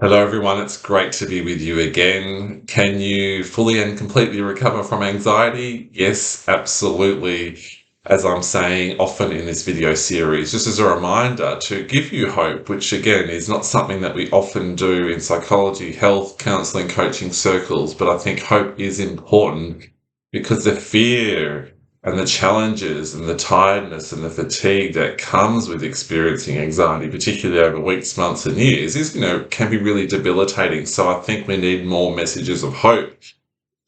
Hello, everyone. It's great to be with you again. Can you fully and completely recover from anxiety? Yes, absolutely. As I'm saying often in this video series, just as a reminder to give you hope, which again is not something that we often do in psychology, health, counseling, coaching circles, but I think hope is important because the fear and the challenges and the tiredness and the fatigue that comes with experiencing anxiety, particularly over weeks, months, and years, can be really debilitating. So I think we need more messages of hope.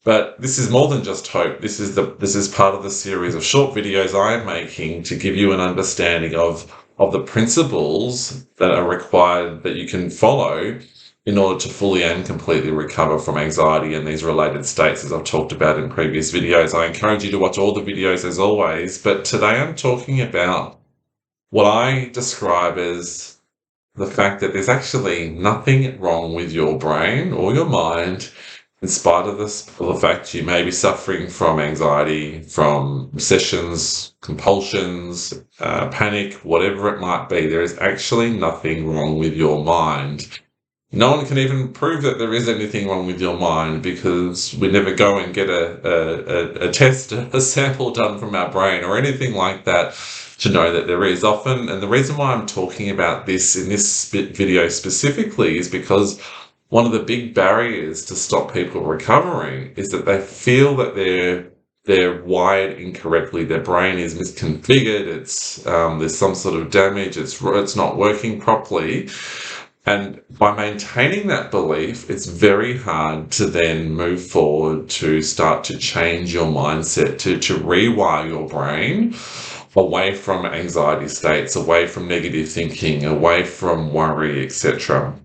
But this is more than just hope. This is part of the series of short videos I am making to give you an understanding of the principles that are required that you can follow in order to fully and completely recover from anxiety and these related states, as I've talked about in previous videos. I encourage you to watch all the videos as always, but today I'm talking about what I describe as the fact that there's actually nothing wrong with your brain or your mind, in spite of the fact you may be suffering from anxiety, from obsessions, compulsions, panic, whatever it might be. There is actually nothing wrong with your mind. No one can even prove that there is anything wrong with your mind because we never go and get a test, a sample done from our brain or anything like that to know that there is often. And the reason why I'm talking about this in this video specifically is because one of the big barriers to stop people recovering is that they feel that they're wired incorrectly. Their brain is misconfigured. It's there's some sort of damage. It's not working properly. And by maintaining that belief, it's very hard to then move forward to start to change your mindset, to rewire your brain away from anxiety states, away from negative thinking, away from worry, etc.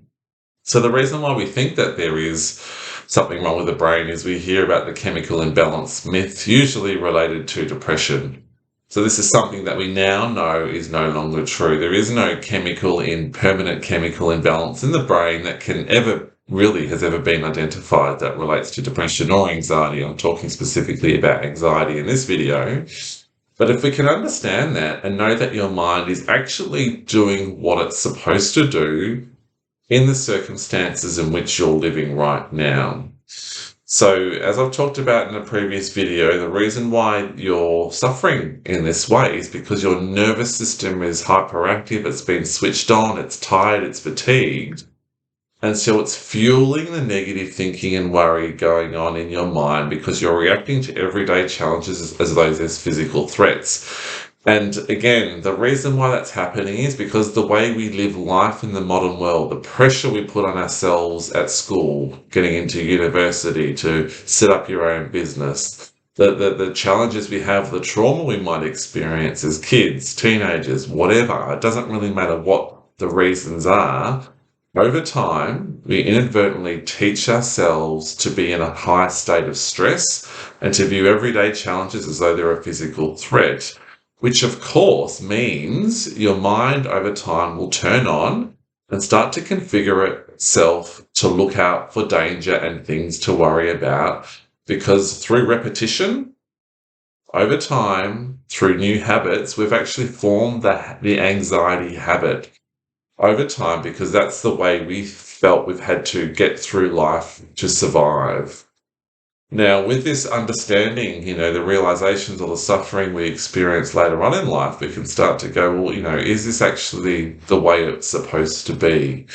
So the reason why we think that there is something wrong with the brain is we hear about the chemical imbalance myth, usually related to depression. So this is something that we now know is no longer true. There is no permanent chemical imbalance in the brain that has ever been identified that relates to depression or anxiety. I'm talking specifically about anxiety in this video. But if we can understand that and know that your mind is actually doing what it's supposed to do in the circumstances in which you're living right now. So, as I've talked about in a previous video, the reason why you're suffering in this way is because your nervous system is hyperactive, it's been switched on, it's tired, it's fatigued. And so it's fueling the negative thinking and worry going on in your mind because you're reacting to everyday challenges as though there's physical threats. And again, the reason why that's happening is because the way we live life in the modern world, the pressure we put on ourselves at school, getting into university, to set up your own business, the challenges we have, the trauma we might experience as kids, teenagers, whatever, it doesn't really matter what the reasons are. Over time, we inadvertently teach ourselves to be in a high state of stress and to view everyday challenges as though they're a physical threat, which of course means your mind over time will turn on and start to configure itself to look out for danger and things to worry about, because through repetition, over time, through new habits, we've actually formed the anxiety habit over time because that's the way we felt we've had to get through life to survive. Now, with this understanding, the realizations or the suffering we experience later on in life, we can start to go, well, is this actually the way it's supposed to be?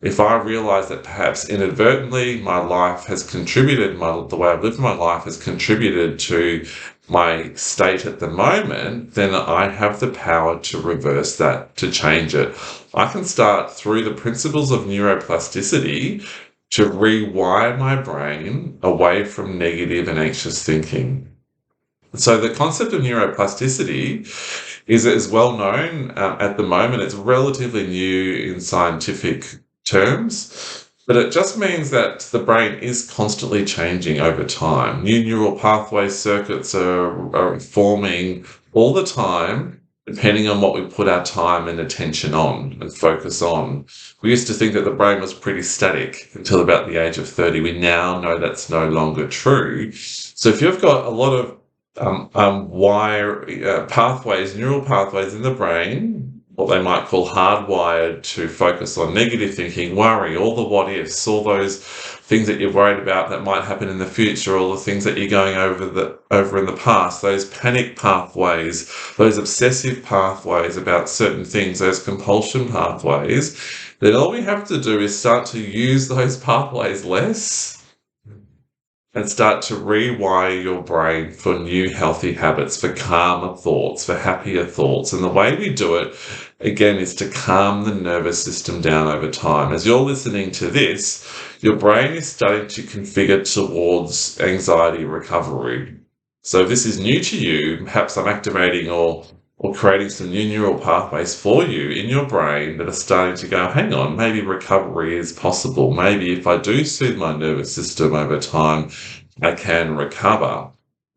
If I realize that perhaps inadvertently my life has contributed, the way I've lived my life has contributed to my state at the moment, then I have the power to reverse that, to change it. I can start through the principles of neuroplasticity to rewire my brain away from negative and anxious thinking. So the concept of neuroplasticity is well known at the moment. It's relatively new in scientific terms, but it just means that the brain is constantly changing over time. New neural pathway circuits are forming all the time, depending on what we put our time and attention on and focus on. We used to think that the brain was pretty static until about the age of 30. We now know that's no longer true. So if you've got a lot of neural pathways in the brain, what they might call hardwired to focus on negative thinking, worry, all the what ifs, all those things that you're worried about that might happen in the future, all the things that you're going over in the past, those panic pathways, those obsessive pathways about certain things, those compulsion pathways, then all we have to do is start to use those pathways less and start to rewire your brain for new healthy habits, for calmer thoughts, for happier thoughts. And the way we do it, again, is to calm the nervous system down over time. As you're listening to this, your brain is starting to configure towards anxiety recovery. So if this is new to you, perhaps I'm activating or creating some new neural pathways for you in your brain that are starting to go, hang on, maybe recovery is possible. Maybe if I do soothe my nervous system over time, I can recover.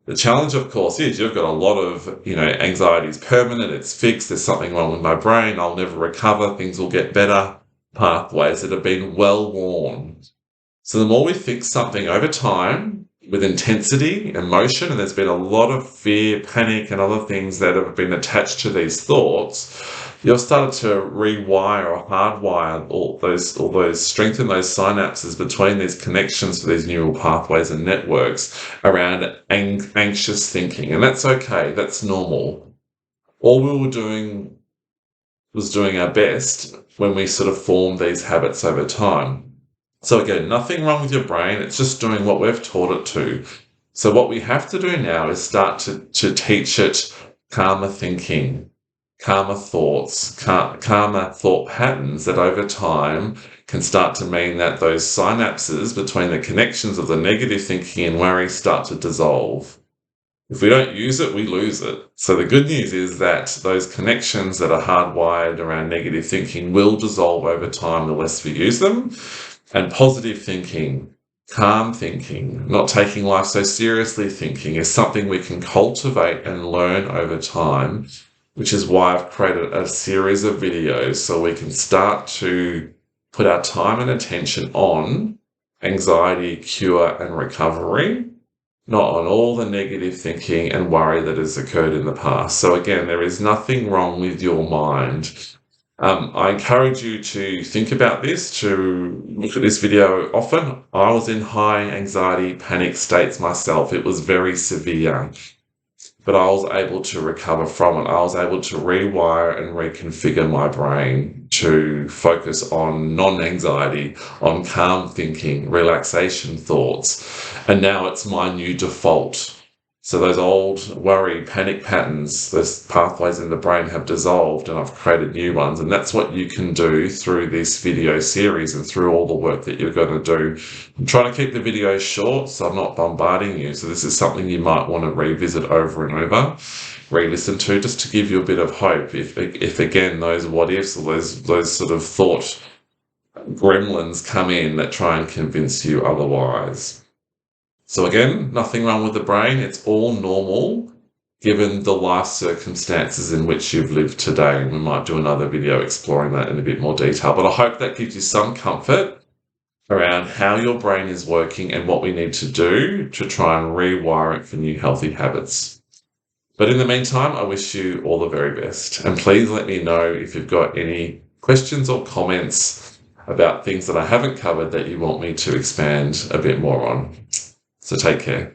The challenge, of course, is you've got a lot of, anxiety is permanent, it's fixed, there's something wrong with my brain, I'll never recover, things will get better. Pathways that have been well worn. So the more we fix something over time, with intensity, emotion, and there's been a lot of fear, panic, and other things that have been attached to these thoughts, you'll start to rewire or hardwire all those, strengthen those synapses between these connections to these neural pathways and networks around anxious thinking. And that's okay, that's normal. All we were doing was doing our best when we sort of formed these habits over time. So again, nothing wrong with your brain, it's just doing what we've taught it to. So what we have to do now is start to teach it calmer thinking, calmer thoughts, calmer thought patterns that over time can start to mean that those synapses between the connections of the negative thinking and worry start to dissolve. If we don't use it, we lose it. So the good news is that those connections that are hardwired around negative thinking will dissolve over time the less we use them. And positive thinking, calm thinking, not taking life so seriously thinking is something we can cultivate and learn over time, which is why I've created a series of videos so we can start to put our time and attention on anxiety, cure, and recovery, not on all the negative thinking and worry that has occurred in the past. So again, there is nothing wrong with your mind. I encourage you to think about this, to look at this video often. I was in high anxiety, panic states myself. It was very severe, but I was able to recover from it. I was able to rewire and reconfigure my brain to focus on non-anxiety, on calm thinking, relaxation thoughts. And now it's my new default. So those old worry, panic patterns, those pathways in the brain have dissolved and I've created new ones. And that's what you can do through this video series and through all the work that you're going to do. I'm trying to keep the videos short so I'm not bombarding you. So this is something you might want to revisit over and over, re-listen to, just to give you a bit of hope. If again, those what ifs or those sort of thought gremlins come in that try and convince you otherwise. So again, nothing wrong with the brain. It's all normal given the life circumstances in which you've lived today. And we might do another video exploring that in a bit more detail. But I hope that gives you some comfort around how your brain is working and what we need to do to try and rewire it for new healthy habits. But in the meantime, I wish you all the very best. And please let me know if you've got any questions or comments about things that I haven't covered that you want me to expand a bit more on. So take care.